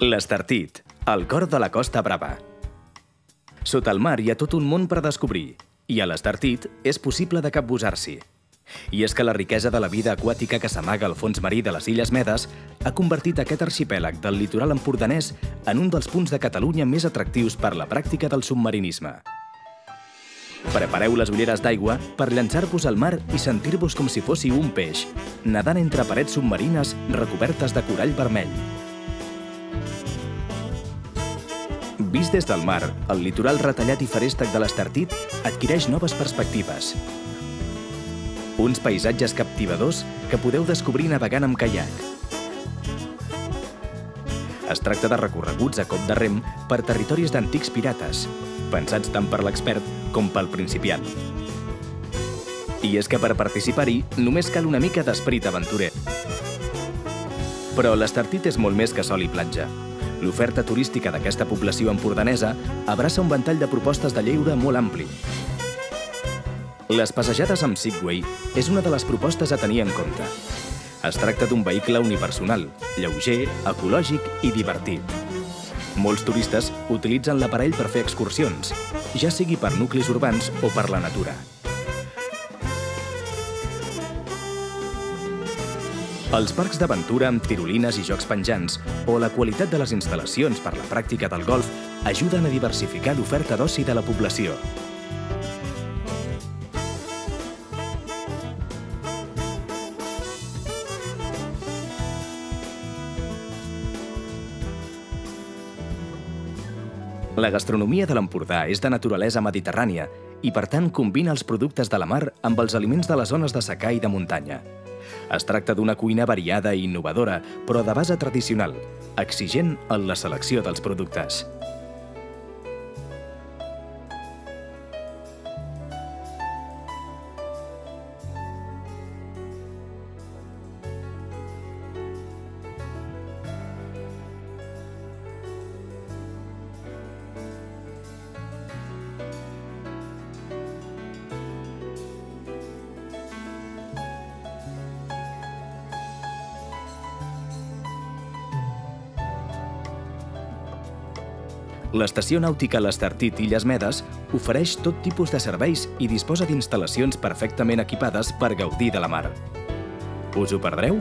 L'Estartit, el cor de la Costa Brava. Sota el mar hi ha tot un món per descobrir, i a l'Estartit és possible de capbussar-s'hi. I és que la riquesa de la vida aquàtica que s'amaga al fons marí de les Illes Medes ha convertit aquest arxipèlag del litoral empordanès en un dels punts de Catalunya més atractius per la pràctica del submarinisme. Prepareu les ulleres d'aigua per llançar-vos al mar i sentir-vos com si fóssiu un peix, nedant entre parets submarines recobertes de corall vermell. Vist des del mar, el litoral retallat i feréstec de l'Estartit adquireix noves perspectives. Uns paisatges captivadors que podeu descobrir navegant amb caiac. Es tracta de recorreguts a cop de rem per territoris d'antics pirates, pensats tant per l'expert com pel principiant. I és que per participar-hi només cal una mica d'esperit aventurer. Però l'Estartit és molt més que sol i platja. L'oferta turística d'aquesta població empordanesa abraça un ventall de propostes de lleure molt ampli. Les passejades amb Segway és una de les propostes a tenir en compte. Es tracta d'un vehicle unipersonal, lleuger, ecològic i divertit. Molts turistes utilitzen l'aparell per fer excursions, ja sigui per nuclis urbans o per la natura. Els parcs d'aventura amb tirolines i jocs penjants o la qualitat de les instal·lacions per la pràctica del golf ajuden a diversificar l'oferta d'oci de la població. La gastronomia de l'Empordà és de naturalesa mediterrània i, per tant, combina els productes de la mar amb els aliments de les zones de secà i de muntanya. Es tracta d'una cuina variada i innovadora, però de base tradicional, exigent en la selecció dels productes. L'estació nàutica L'Estartit Illes Medes ofereix tot tipus de serveis i disposa d'instal·lacions perfectament equipades per gaudir de la mar. Us ho perdreu?